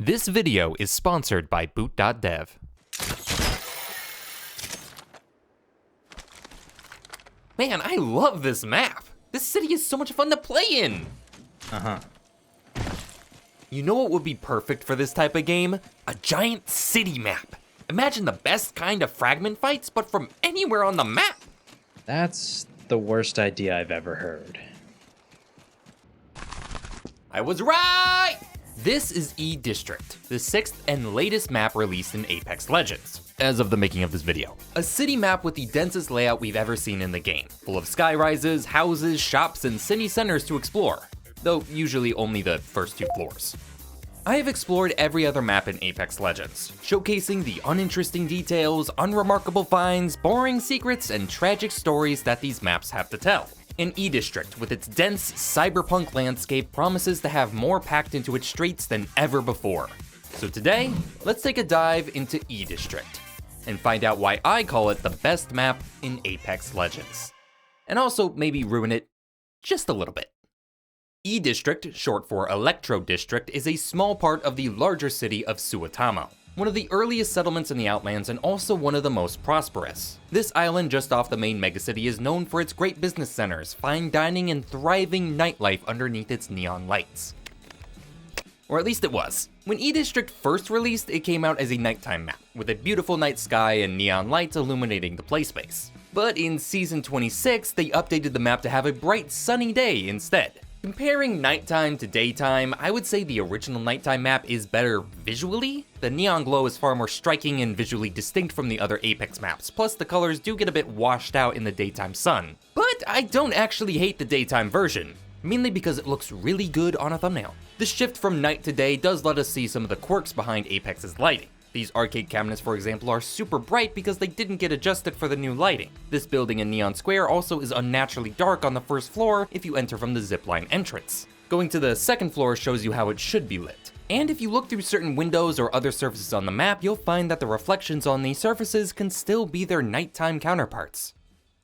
This video is sponsored by boot.dev. Man, I love this map. This city is so much fun to play in. You know what would be perfect for this type of game? A giant city map. Imagine the best kind of fragment fights, but from anywhere on the map. That's the worst idea I've ever heard. I was right! This is E-District, the 6th and latest map released in Apex Legends, as of the making of this video. A city map with the densest layout we've ever seen in the game, full of skyrises, houses, shops, and city centers to explore, though usually only the first 2 floors. I have explored every other map in Apex Legends, showcasing the uninteresting details, unremarkable finds, boring secrets, and tragic stories that these maps have to tell. And E-District, with its dense cyberpunk landscape, promises to have more packed into its streets than ever before. So today, let's take a dive into E-District, and find out why I call it the best map in Apex Legends. And also maybe ruin it just a little bit. E-District, short for Electro District, is a small part of the larger city of Suotamo, one of the earliest settlements in the Outlands and also one of the most prosperous. This island just off the main megacity is known for its great business centers, fine dining, and thriving nightlife underneath its neon lights. Or at least it was. When E-District first released, it came out as a nighttime map, with a beautiful night sky and neon lights illuminating the playspace. But in Season 26, they updated the map to have a bright sunny day instead. Comparing nighttime to daytime, I would say the original nighttime map is better visually. The neon glow is far more striking and visually distinct from the other Apex maps, plus the colors do get a bit washed out in the daytime sun. But I don't actually hate the daytime version, mainly because it looks really good on a thumbnail. The shift from night to day does let us see some of the quirks behind Apex's lighting. These arcade cabinets, for example, are super bright because they didn't get adjusted for the new lighting. This building in Neon Square also is unnaturally dark on the first floor if you enter from the zipline entrance. Going to the second floor shows you how it should be lit. And if you look through certain windows or other surfaces on the map, you'll find that the reflections on these surfaces can still be their nighttime counterparts.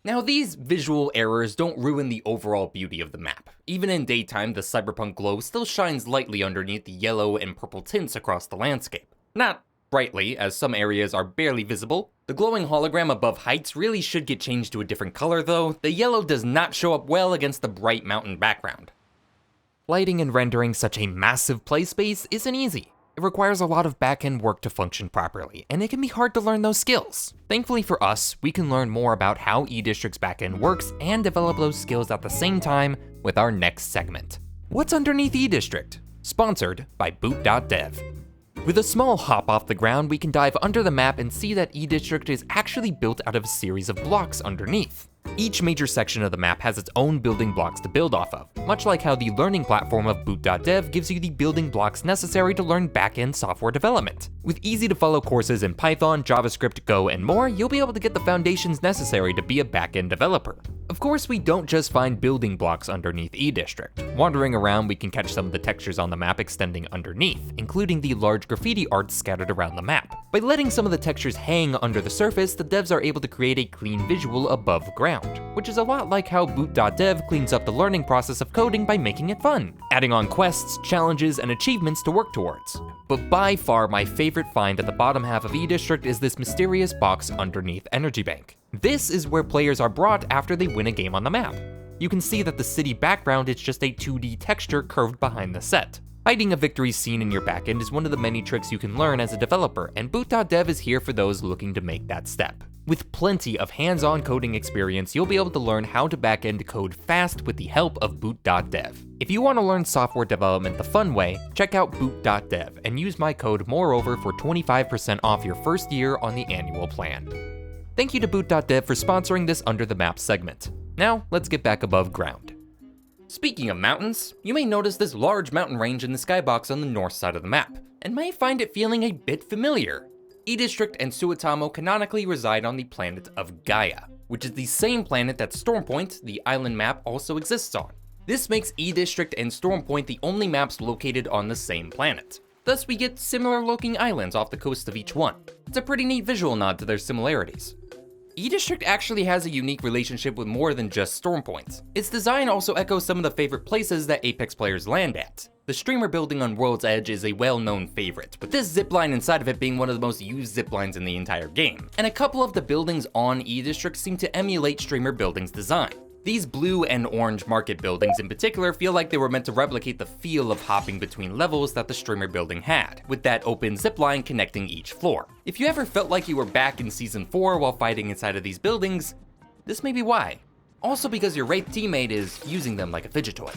Now, these visual errors don't ruin the overall beauty of the map. Even in daytime, the cyberpunk glow still shines lightly underneath the yellow and purple tints across the landscape. Not brightly, as some areas are barely visible. The glowing hologram above heights really should get changed to a different color though. The yellow does not show up well against the bright mountain background. Lighting and rendering such a massive play space isn't easy. It requires a lot of back-end work to function properly, and it can be hard to learn those skills. Thankfully for us, we can learn more about how E-District's back-end works and develop those skills at the same time with our next segment. What's underneath E-District? Sponsored by boot.dev. With a small hop off the ground, we can dive under the map and see that E-District is actually built out of a series of blocks underneath. Each major section of the map has its own building blocks to build off of, much like how the learning platform of boot.dev gives you the building blocks necessary to learn back-end software development. With easy-to-follow courses in Python, JavaScript, Go, and more, you'll be able to get the foundations necessary to be a back-end developer. Of course, we don't just find building blocks underneath E-District. Wandering around, we can catch some of the textures on the map extending underneath, including the large graffiti art scattered around the map. By letting some of the textures hang under the surface, the devs are able to create a clean visual above ground, which is a lot like how boot.dev cleans up the learning process of coding by making it fun, adding on quests, challenges, and achievements to work towards. But by far my favorite find at the bottom half of E-District is this mysterious box underneath Energy Bank. This is where players are brought after they win a game on the map. You can see that the city background is just a 2D texture curved behind the set. Hiding a victory scene in your backend is one of the many tricks you can learn as a developer, and boot.dev is here for those looking to make that step. With plenty of hands-on coding experience, you'll be able to learn how to back-end code fast with the help of boot.dev. If you want to learn software development the fun way, check out boot.dev and use my code MooreOver for 25% off your first year on the annual plan. Thank you to boot.dev for sponsoring this Under the Map segment. Now, let's get back above ground. Speaking of mountains, you may notice this large mountain range in the skybox on the north side of the map, and may find it feeling a bit familiar. E-District and Suotamo canonically reside on the planet of Gaia, which is the same planet that Stormpoint, the island map, also exists on. This makes E-District and Stormpoint the only maps located on the same planet. Thus, we get similar looking islands off the coast of each one. It's a pretty neat visual nod to their similarities. E-District actually has a unique relationship with more than just Stormpoint. Its design also echoes some of the favorite places that Apex players land at. The streamer building on World's Edge is a well-known favorite, with this zipline inside of it being one of the most used ziplines in the entire game. And a couple of the buildings on E-District seem to emulate streamer buildings' design. These blue and orange market buildings in particular feel like they were meant to replicate the feel of hopping between levels that the streamer building had, with that open zipline connecting each floor. If you ever felt like you were back in Season 4 while fighting inside of these buildings, this may be why. Also because your Wraith teammate is using them like a fidget toy.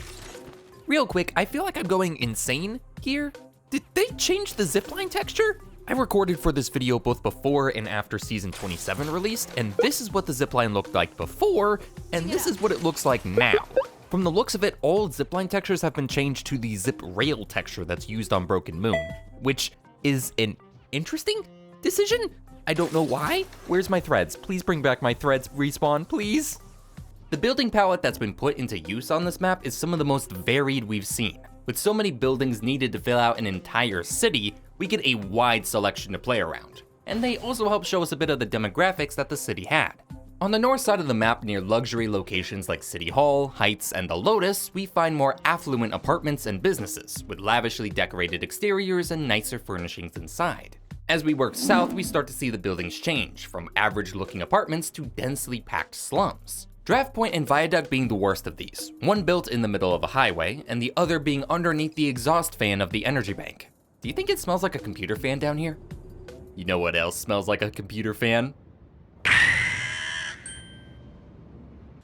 Real quick, I feel like I'm going insane here. Did they change the zipline texture? I recorded for this video both before and after Season 27 released, and this is what the zipline looked like before, and this is what it looks like now. From the looks of it, all zipline textures have been changed to the zip rail texture that's used on Broken Moon, which is an interesting decision. I don't know why. Where's my threads? Please bring back my threads, Respawn, please. The building palette that's been put into use on this map is some of the most varied we've seen. With so many buildings needed to fill out an entire city, we get a wide selection to play around. And they also help show us a bit of the demographics that the city had. On the north side of the map near luxury locations like City Hall, Heights, and the Lotus, we find more affluent apartments and businesses, with lavishly decorated exteriors and nicer furnishings inside. As we work south, we start to see the buildings change, from average-looking apartments to densely packed slums. Draft Point and Viaduct being the worst of these, one built in the middle of a highway, and the other being underneath the exhaust fan of the energy bank. Do you think it smells like a computer fan down here? You know what else smells like a computer fan?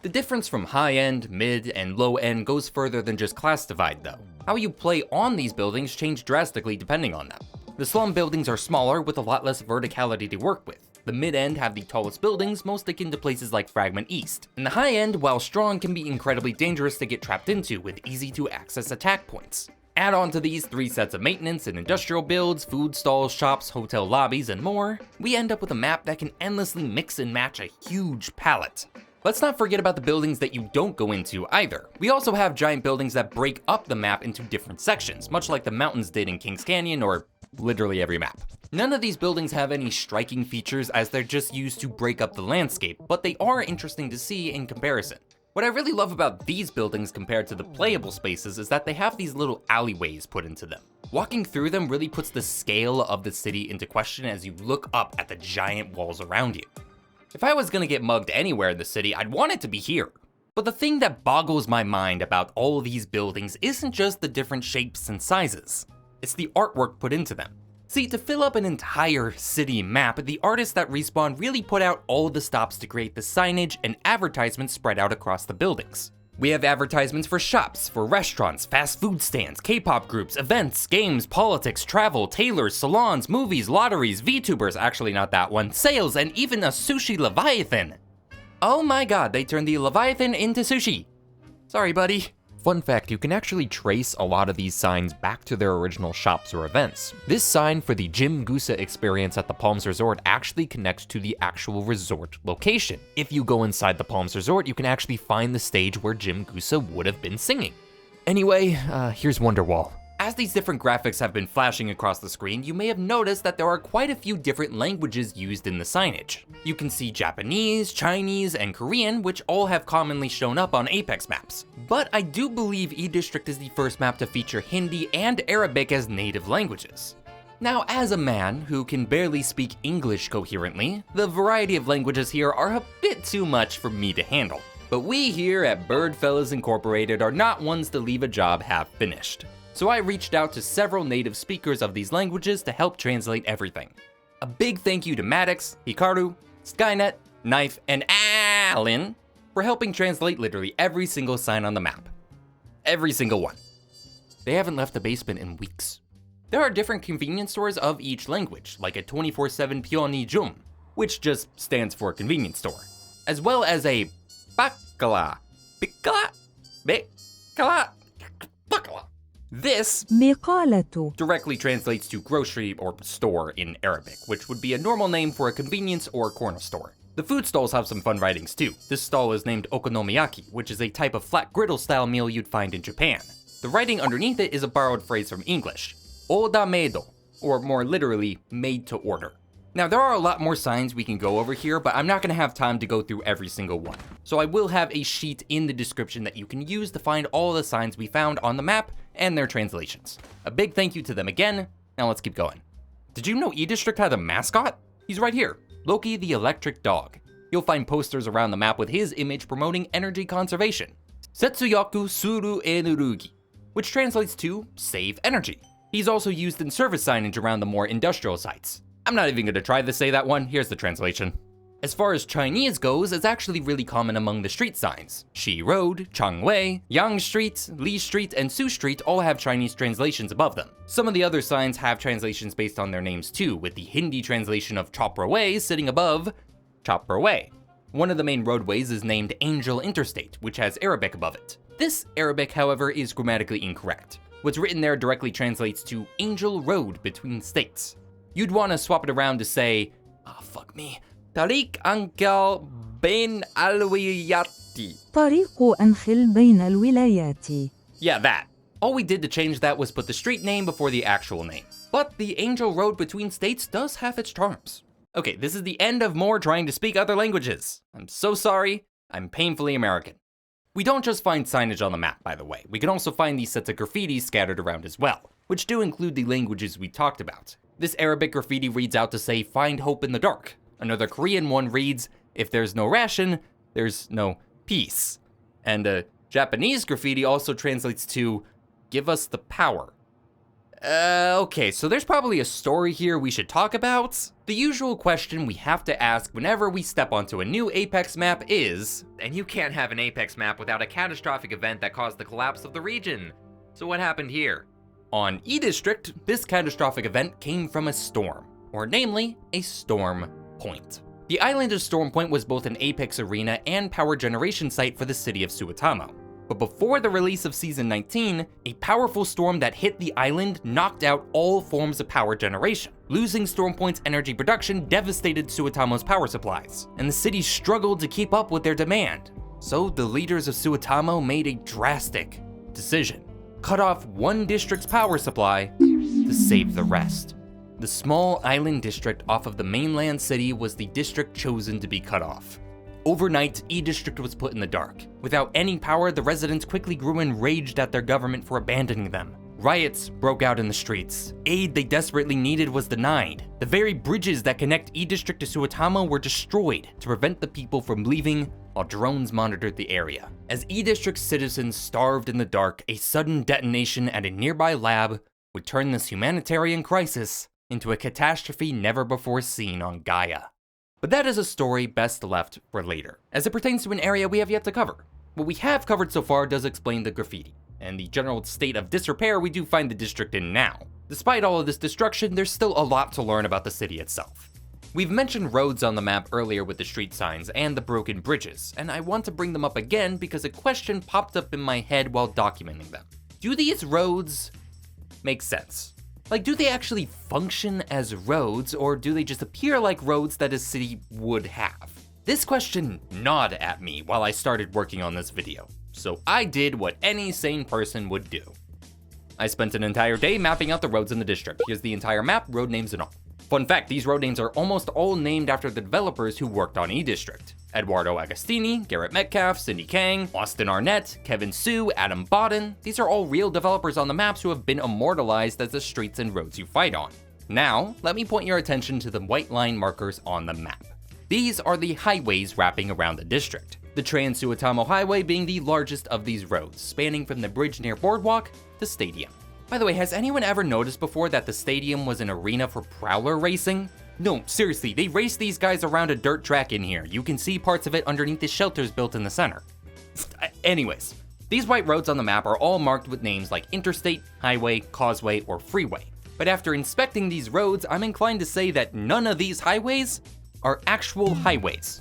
The difference from high-end, mid, and low-end goes further than just class divide though. How you play on these buildings change drastically depending on them. The slum buildings are smaller with a lot less verticality to work with. The mid-end have the tallest buildings, most akin to places like Fragment East. And the high-end, while strong, can be incredibly dangerous to get trapped into with easy-to-access attack points. Add on to these 3 sets of maintenance and industrial builds, food stalls, shops, hotel lobbies, and more, we end up with a map that can endlessly mix and match a huge palette. Let's not forget about the buildings that you don't go into either. We also have giant buildings that break up the map into different sections, much like the mountains did in Kings Canyon or literally every map. None of these buildings have any striking features as they're just used to break up the landscape, but they are interesting to see in comparison. What I really love about these buildings compared to the playable spaces is that they have these little alleyways put into them. Walking through them really puts the scale of the city into question as you look up at the giant walls around you. If I was gonna get mugged anywhere in the city, I'd want it to be here. But the thing that boggles my mind about all these buildings isn't just the different shapes and sizes, it's the artwork put into them. See, to fill up an entire city map, the artists at Respawn really put out all the stops to create the signage and advertisements spread out across the buildings. We have advertisements for shops, for restaurants, fast food stands, K-pop groups, events, games, politics, travel, tailors, salons, movies, lotteries, Vtubers, actually not that one, sales, and even a sushi Leviathan. Oh my god, they turned the Leviathan into sushi. Sorry, buddy. Fun fact, you can actually trace a lot of these signs back to their original shops or events. This sign for the Jim Gusa experience at the Palms Resort actually connects to the actual resort location. If you go inside the Palms Resort, you can actually find the stage where Jim Gusa would have been singing. Anyway, here's Wonderwall. As these different graphics have been flashing across the screen, you may have noticed that there are quite a few different languages used in the signage. You can see Japanese, Chinese, and Korean, which all have commonly shown up on Apex maps. But I do believe E-District is the first map to feature Hindi and Arabic as native languages. Now, as a man who can barely speak English coherently, the variety of languages here are a bit too much for me to handle. But we here at Birdfellas Incorporated are not ones to leave a job half finished. So I reached out to several native speakers of these languages to help translate everything. A big thank you to Maddox, Hikaru, Skynet, Naif, and Alan for helping translate literally every single sign on the map. Every single one. They haven't left the basement in weeks. There are different convenience stores of each language, like a 24/7 Pioni Jum, which just stands for convenience store, as well as a Bakala. Bikala? Bakala? Bakala. This directly translates to grocery or store in Arabic, which would be a normal name for a convenience or corner store. The food stalls have some fun writings too. This stall is named Okonomiyaki, which is a type of flat griddle style meal you'd find in Japan. The writing underneath it is a borrowed phrase from English, odamedo, or more literally, made to order. Now, there are a lot more signs we can go over here, but I'm not going to have time to go through every single one. So I will have a sheet in the description that you can use to find all the signs we found on the map and their translations. A big thank you to them again. Now let's keep going. Did you know E-District had a mascot? He's right here, Loki the electric dog. You'll find posters around the map with his image promoting energy conservation. Setsuyaku suru enerugi, which translates to save energy. He's also used in service signage around the more industrial sites. I'm not even gonna try to say that one, here's the translation. As far as Chinese goes, it's actually really common among the street signs. Shi Road, Changwei, Yang Street, Li Street, and Su Street all have Chinese translations above them. Some of the other signs have translations based on their names too, with the Hindi translation of Chopra Way sitting above Chopra Way. One of the main roadways is named Angel Interstate, which has Arabic above it. This Arabic, however, is grammatically incorrect. What's written there directly translates to Angel Road between states. You'd want to swap it around to say, Tariq Ankel Bain Alwiyati. طريق أنخل بين الولايات. Yeah, that. All we did to change that was put the street name before the actual name. But the Angel Road between states does have its charms. Okay, this is the end of Moore trying to speak other languages. I'm so sorry, I'm painfully American. We don't just find signage on the map, by the way. We can also find these sets of graffiti scattered around as well, which do include the languages we talked about. This Arabic graffiti reads out to say, find hope in the dark. Another Korean one reads, if there's no ration, there's no peace. And a Japanese graffiti also translates to, give us the power. Okay, so there's probably a story here we should talk about. The usual question we have to ask whenever we step onto a new Apex map is, and you can't have an Apex map without a catastrophic event that caused the collapse of the region. So what happened here? On E-District, this catastrophic event came from a storm, or namely, a storm point. The island of Storm Point was both an Apex arena and power generation site for the city of Suotamo. But before the release of Season 19, a powerful storm that hit the island knocked out all forms of power generation. Losing Storm Point's energy production devastated Suotamo's power supplies, and the city struggled to keep up with their demand. So the leaders of Suotamo made a drastic decision. Cut off one district's power supply to save the rest. The small island district off of the mainland city was the district chosen to be cut off. Overnight, E-District was put in the dark. Without any power, the residents quickly grew enraged at their government for abandoning them. Riots broke out in the streets. Aid they desperately needed was denied. The very bridges that connect E-District to Suotamo were destroyed to prevent the people from leaving while drones monitored the area. As E-District's citizens starved in the dark, a sudden detonation at a nearby lab would turn this humanitarian crisis into a catastrophe never before seen on Gaia. But that is a story best left for later, as it pertains to an area we have yet to cover. What we have covered so far does explain the graffiti, and the general state of disrepair we do find the district in now. Despite all of this destruction, there's still a lot to learn about the city itself. We've mentioned roads on the map earlier with the street signs and the broken bridges, and I want to bring them up again because a question popped up in my head while documenting them. Do these roads make sense? Like, do they actually function as roads, or do they just appear like roads that a city would have? This question gnawed at me while I started working on this video, so I did what any sane person would do. I spent an entire day mapping out the roads in the district. Here's the entire map, road names and all. Fun fact, these road names are almost all named after the developers who worked on E-District. Eduardo Agostini, Garrett Metcalf, Cindy Kang, Austin Arnett, Kevin Sue, Adam Bodden. These are all real developers on the maps who have been immortalized as the streets and roads you fight on. Now, let me point your attention to the white line markers on the map. These are the highways wrapping around the district. The Trans-Suotamo Highway being the largest of these roads, spanning from the bridge near Boardwalk to Stadium. By the way, has anyone ever noticed before that the stadium was an arena for prowler racing? No, seriously, they race these guys around a dirt track in here. You can see parts of it underneath the shelters built in the center. Anyways, these white roads on the map are all marked with names like Interstate, Highway, Causeway, or Freeway. But after inspecting these roads, I'm inclined to say that none of these highways are actual highways.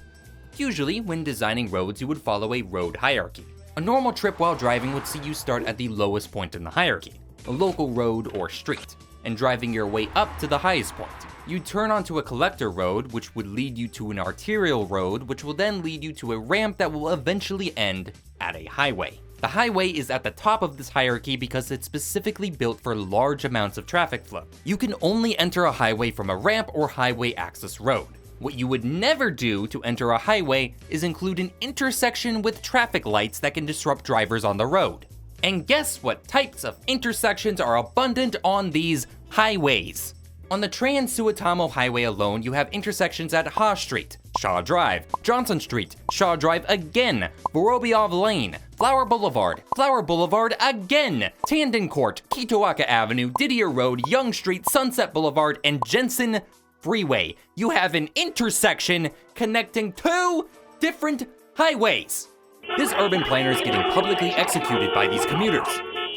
Usually, when designing roads, you would follow a road hierarchy. A normal trip while driving would see you start at the lowest point in the hierarchy, a local road or street, and driving your way up to the highest point. You turn onto a collector road, which would lead you to an arterial road, which will then lead you to a ramp that will eventually end at a highway. The highway is at the top of this hierarchy because it's specifically built for large amounts of traffic flow. You can only enter a highway from a ramp or highway access road. What you would never do to enter a highway is include an intersection with traffic lights that can disrupt drivers on the road. And guess what types of intersections are abundant on these highways? On the Trans-Suotamo Highway alone, you have intersections at Haw Street, Shaw Drive, Johnson Street, Shaw Drive again, Vorobyov Lane, Flower Boulevard again, Tandon Court, Kitoaka Avenue, Didier Road, Young Street, Sunset Boulevard, and Jensen Freeway. You have an intersection connecting 2 different highways. This urban planner is getting publicly executed by these commuters.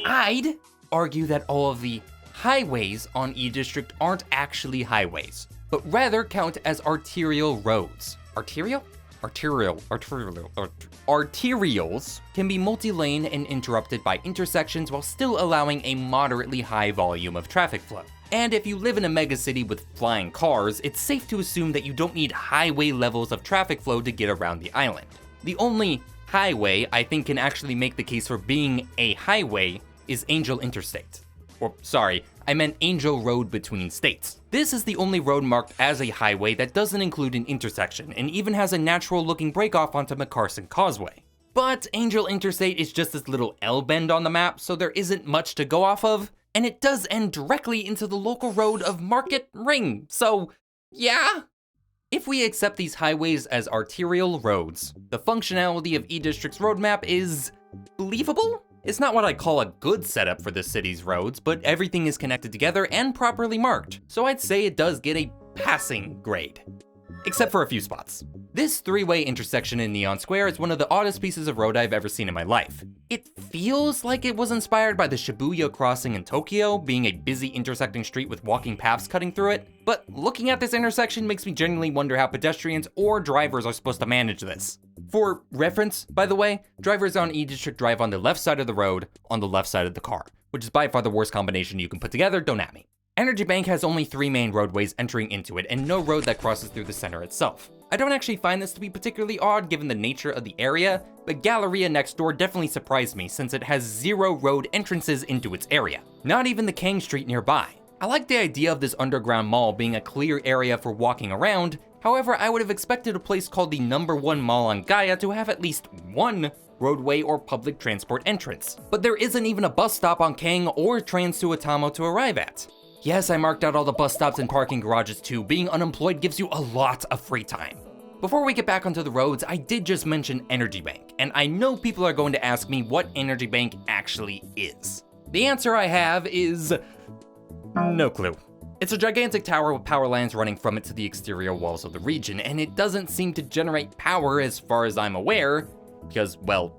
I'd argue that all of the highways on E-District aren't actually highways, but rather count as arterial roads. Arterials can be multi-lane and interrupted by intersections while still allowing a moderately high volume of traffic flow. And if you live in a megacity with flying cars, it's safe to assume that you don't need highway levels of traffic flow to get around the island. The only highway I think can actually make the case for being a highway is Angel Interstate. Or sorry, I meant Angel Road between states. This is the only road marked as a highway that doesn't include an intersection and even has a natural looking breakoff onto McCarson Causeway. But Angel Interstate is just this little L-bend on the map, so there isn't much to go off of, and it does end directly into the local road of Market Ring, so yeah. If we accept these highways as arterial roads, the functionality of E-District's roadmap is believable? It's not what I call a good setup for the city's roads, but everything is connected together and properly marked, so I'd say it does get a passing grade. Except for a few spots. This 3-way intersection in Neon Square is one of the oddest pieces of road I've ever seen in my life. It feels like it was inspired by the Shibuya crossing in Tokyo, being a busy intersecting street with walking paths cutting through it, but looking at this intersection makes me genuinely wonder how pedestrians or drivers are supposed to manage this. For reference, by the way, drivers on E-District drive on the left side of the road, on the left side of the car, which is by far the worst combination you can put together, don't at me. Energy Bank has only 3 main roadways entering into it and no road that crosses through the center itself. I don't actually find this to be particularly odd given the nature of the area, but Galleria next door definitely surprised me since it has 0 road entrances into its area, not even the Kang Street nearby. I like the idea of this underground mall being a clear area for walking around, however I would have expected a place called the #1 mall on Gaia to have at least 1 roadway or public transport entrance. But there isn't even a bus stop on Kang or Trans-Suotamo to arrive at. Yes, I marked out all the bus stops and parking garages too. Being unemployed gives you a lot of free time. Before we get back onto the roads, I did just mention Energy Bank, and I know people are going to ask me what Energy Bank actually is. The answer I have is no clue. It's a gigantic tower with power lines running from it to the exterior walls of the region, and it doesn't seem to generate power as far as I'm aware, because, well,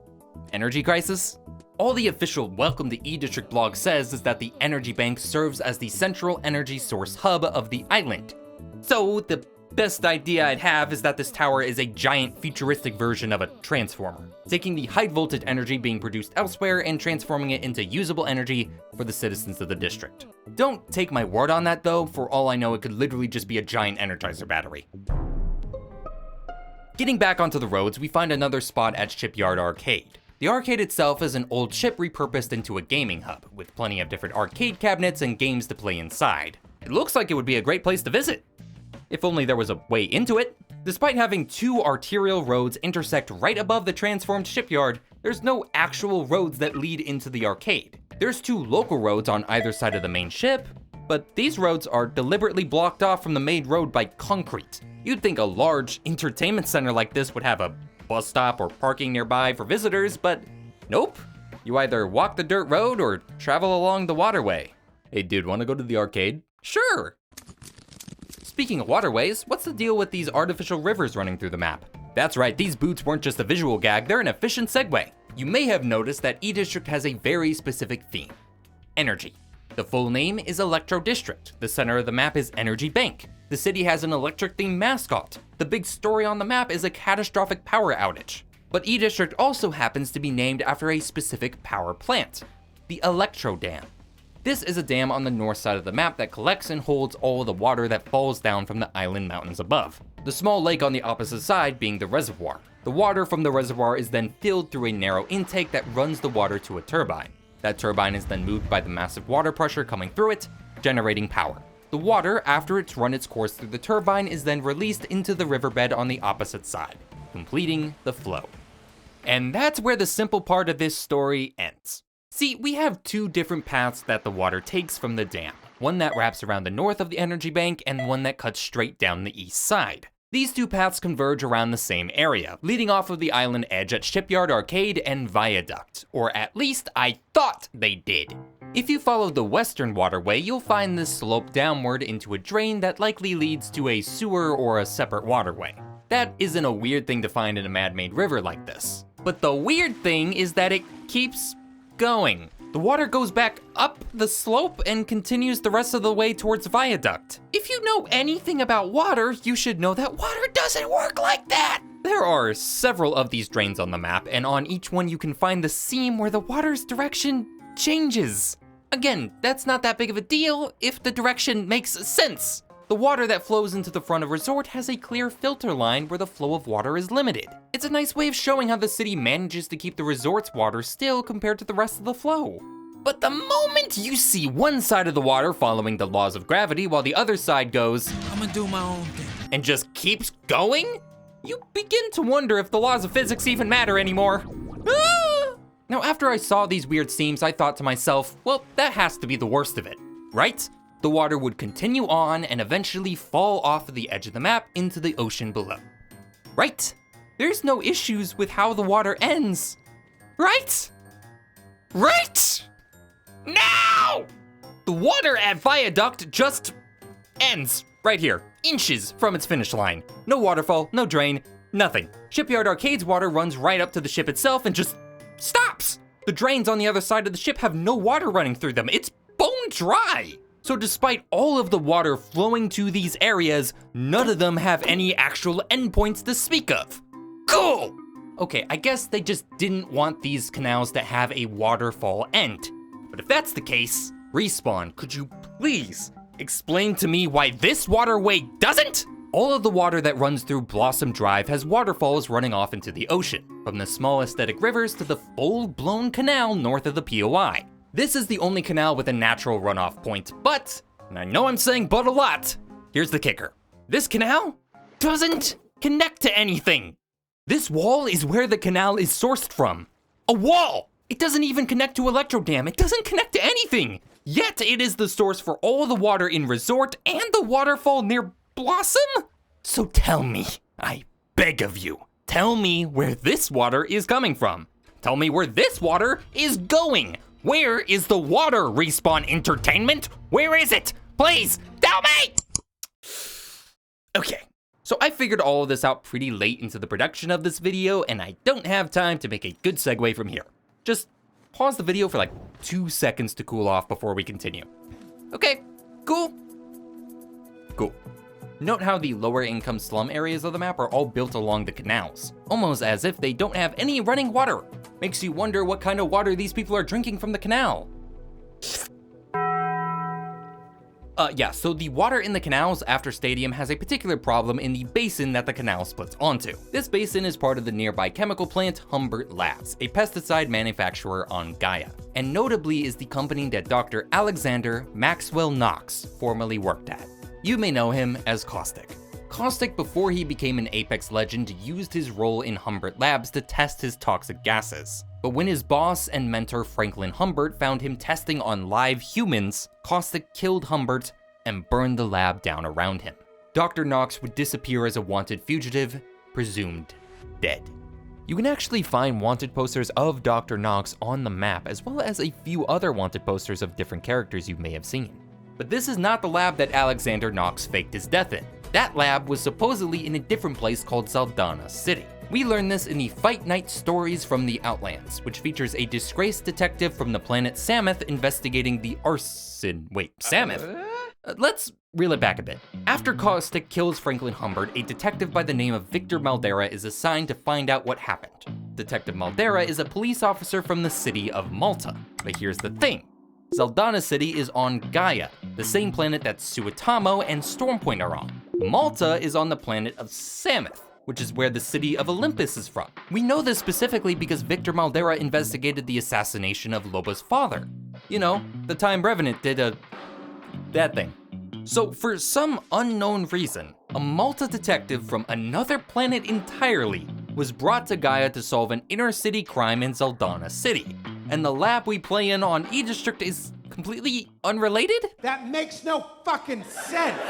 energy crisis? All the official Welcome to E-District blog says is that the Energy Bank serves as the central energy source hub of the island. So the best idea I'd have is that this tower is a giant futuristic version of a transformer, taking the high voltage energy being produced elsewhere and transforming it into usable energy for the citizens of the district. Don't take my word on that though, for all I know it could literally just be a giant Energizer battery. Getting back onto the roads, we find another spot at Shipyard Arcade. The arcade itself is an old ship repurposed into a gaming hub, with plenty of different arcade cabinets and games to play inside. It looks like it would be a great place to visit. If only there was a way into it. Despite having 2 arterial roads intersect right above the transformed shipyard, there's no actual roads that lead into the arcade. There's 2 local roads on either side of the main ship, but these roads are deliberately blocked off from the main road by concrete. You'd think a large entertainment center like this would have a bus stop or parking nearby for visitors, but nope. You either walk the dirt road or travel along the waterway. Hey dude, wanna go to the arcade? Sure! Speaking of waterways, what's the deal with these artificial rivers running through the map? That's right, these boots weren't just a visual gag, they're an efficient segue. You may have noticed that E-District has a very specific theme: energy. The full name is Electro District. The center of the map is Energy Bank. The city has an electric-themed mascot. The big story on the map is a catastrophic power outage. But E-District also happens to be named after a specific power plant, the Electro Dam. This is a dam on the north side of the map that collects and holds all the water that falls down from the island mountains above. The small lake on the opposite side being the reservoir. The water from the reservoir is then filled through a narrow intake that runs the water to a turbine. That turbine is then moved by the massive water pressure coming through it, generating power. The water, after it's run its course through the turbine, is then released into the riverbed on the opposite side, completing the flow. And that's where the simple part of this story ends. See, we have two different paths that the water takes from the dam. One that wraps around the north of the energy bank and one that cuts straight down the east side. These two paths converge around the same area, leading off of the island edge at Shipyard Arcade and Viaduct, or at least I thought they did. If you follow the western waterway, you'll find this slope downward into a drain that likely leads to a sewer or a separate waterway. That isn't a weird thing to find in a man-made river like this. But the weird thing is that it keeps going. The water goes back up the slope and continues the rest of the way towards Viaduct. If you know anything about water, you should know that water doesn't work like that. There are several of these drains on the map, and on each one you can find the seam where the water's direction changes. Again, that's not that big of a deal if the direction makes sense. The water that flows into the front of Resort has a clear filter line where the flow of water is limited. It's a nice way of showing how the city manages to keep the resort's water still compared to the rest of the flow. But the moment you see one side of the water following the laws of gravity while the other side goes, I'm gonna do my own thing, and just keeps going, you begin to wonder if the laws of physics even matter anymore. Ah! Now, after I saw these weird seams, I thought to myself, well, that has to be the worst of it, right? The water would continue on and eventually fall off of the edge of the map into the ocean below. Right? There's no issues with how the water ends. Right? Right? Now! The water at Viaduct just ends right here, inches from its finish line. No waterfall, no drain, nothing. Shipyard Arcade's water runs right up to the ship itself and just stops. The drains on the other side of the ship have no water running through them. It's bone dry. So despite all of the water flowing to these areas, none of them have any actual endpoints to speak of. Cool! Okay, I guess they just didn't want these canals to have a waterfall end. But if that's the case, Respawn, could you please explain to me why this waterway doesn't? All of the water that runs through Blossom Drive has waterfalls running off into the ocean, from the small aesthetic rivers to the full-blown canal north of the POI. This is the only canal with a natural runoff point, but, and I know I'm saying but a lot, here's the kicker. This canal doesn't connect to anything. This wall is where the canal is sourced from. A wall! It doesn't even connect to Electro Dam. It doesn't connect to anything. Yet it is the source for all the water in Resort and the waterfall near Blossom? So tell me, I beg of you, tell me where this water is coming from. Tell me where this water is going. Where is the water, Respawn Entertainment? Where is it? Please, tell me! Okay, so I figured all of this out pretty late into the production of this video, and I don't have time to make a good segue from here. Just pause the video for like 2 seconds to cool off before we continue. Okay, cool. Cool. Note how the lower income slum areas of the map are all built along the canals, almost as if they don't have any running water. Makes you wonder what kind of water these people are drinking from the canal. So the water in the canals after Stadium has a particular problem in the basin that the canal splits onto. This basin is part of the nearby chemical plant Humbert Labs, a pesticide manufacturer on Gaia, and notably is the company that Dr. Alexander Maxwell Knox formerly worked at. You may know him as Caustic. Caustic, before he became an Apex legend, used his role in Humbert Labs to test his toxic gases. But when his boss and mentor Franklin Humbert found him testing on live humans, Caustic killed Humbert and burned the lab down around him. Dr. Knox would disappear as a wanted fugitive, presumed dead. You can actually find wanted posters of Dr. Knox on the map, as well as a few other wanted posters of different characters you may have seen. But this is not the lab that Alexander Knox faked his death in. That lab was supposedly in a different place called Saldana City. We learn this in the Fight Night Stories from the Outlands, which features a disgraced detective from the planet Samoth investigating the arson. Wait, Samoth? Let's reel it back a bit. After Caustic kills Franklin Humbert, a detective by the name of Victor Maldera is assigned to find out what happened. Detective Maldera is a police officer from the city of Malta. But here's the thing. Zeldana City is on Gaia, the same planet that Suetamo and Stormpoint are on. Malta is on the planet of Samoth, which is where the city of Olympus is from. We know this specifically because Victor Maldera investigated the assassination of Loba's father. You know, the time Revenant did that thing. So for some unknown reason, a Malta detective from another planet entirely was brought to Gaia to solve an inner city crime in Zeldana City. And the lab we play in on E-District is completely unrelated? That makes no fucking sense!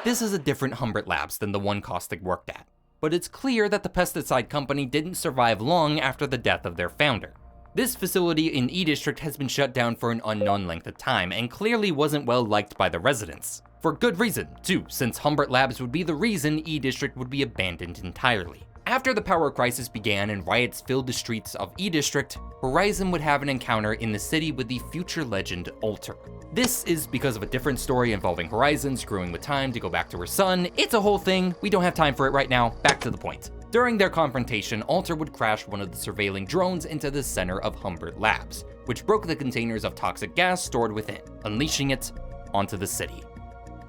This is a different Humbert Labs than the one Caustic worked at, but it's clear that the pesticide company didn't survive long after the death of their founder. This facility in E-District has been shut down for an unknown length of time and clearly wasn't well liked by the residents. For good reason, too, since Humbert Labs would be the reason E-District would be abandoned entirely. After the power crisis began and riots filled the streets of E-District, Horizon would have an encounter in the city with the future legend Alter. This is because of a different story involving Horizon screwing with time to go back to her son. It's a whole thing, we don't have time for it right now, back to the point. During their confrontation, Alter would crash one of the surveilling drones into the center of Humbert Labs, which broke the containers of toxic gas stored within, unleashing it onto the city.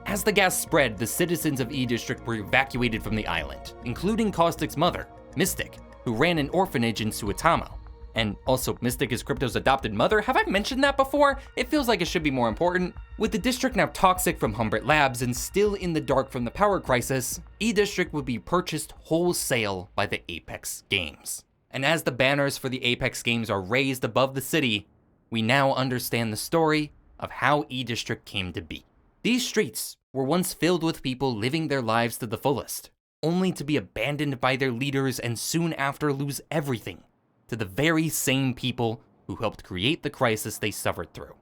As the gas spread, the citizens of E-District were evacuated from the island, including Caustic's mother, Mystic, who ran an orphanage in Suetamo. And also, Mystic is Crypto's adopted mother. Have I mentioned that before? It feels like it should be more important. With the district now toxic from Humbert Labs and still in the dark from the power crisis, E-District would be purchased wholesale by the Apex Games. And as the banners for the Apex Games are raised above the city, we now understand the story of how E-District came to be. These streets were once filled with people living their lives to the fullest, only to be abandoned by their leaders and soon after lose everything to the very same people who helped create the crisis they suffered through.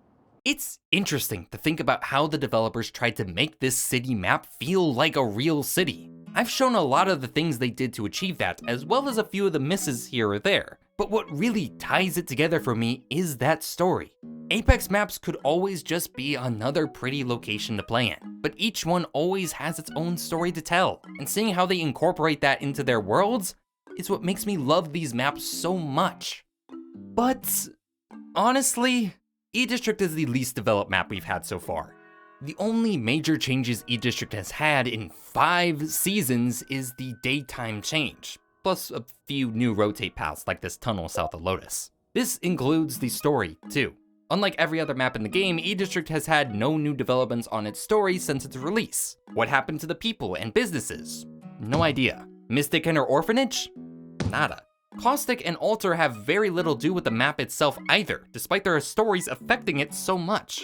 It's interesting to think about how the developers tried to make this city map feel like a real city. I've shown a lot of the things they did to achieve that, as well as a few of the misses here or there. But what really ties it together for me is that story. Apex maps could always just be another pretty location to play in, but each one always has its own story to tell, and seeing how they incorporate that into their worlds is what makes me love these maps so much. But honestly, E-District is the least developed map we've had so far. The only major changes E-District has had in 5 seasons is the daytime change, plus a few new rotate paths like this tunnel south of Lotus. This includes the story, too. Unlike every other map in the game, E-District has had no new developments on its story since its release. What happened to the people and businesses? No idea. Mystic and her orphanage? Nada. Caustic and Alter have very little to do with the map itself either, despite their stories affecting it so much.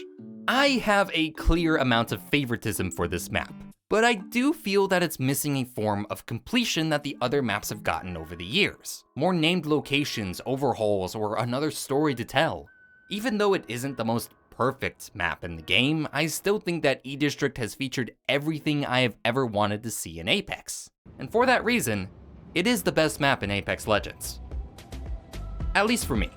I have a clear amount of favoritism for this map, but I do feel that it's missing a form of completion that the other maps have gotten over the years. More named locations, overhauls, or another story to tell. Even though it isn't the most perfect map in the game, I still think that E-District has featured everything I have ever wanted to see in Apex. And for that reason, it is the best map in Apex Legends. At least for me.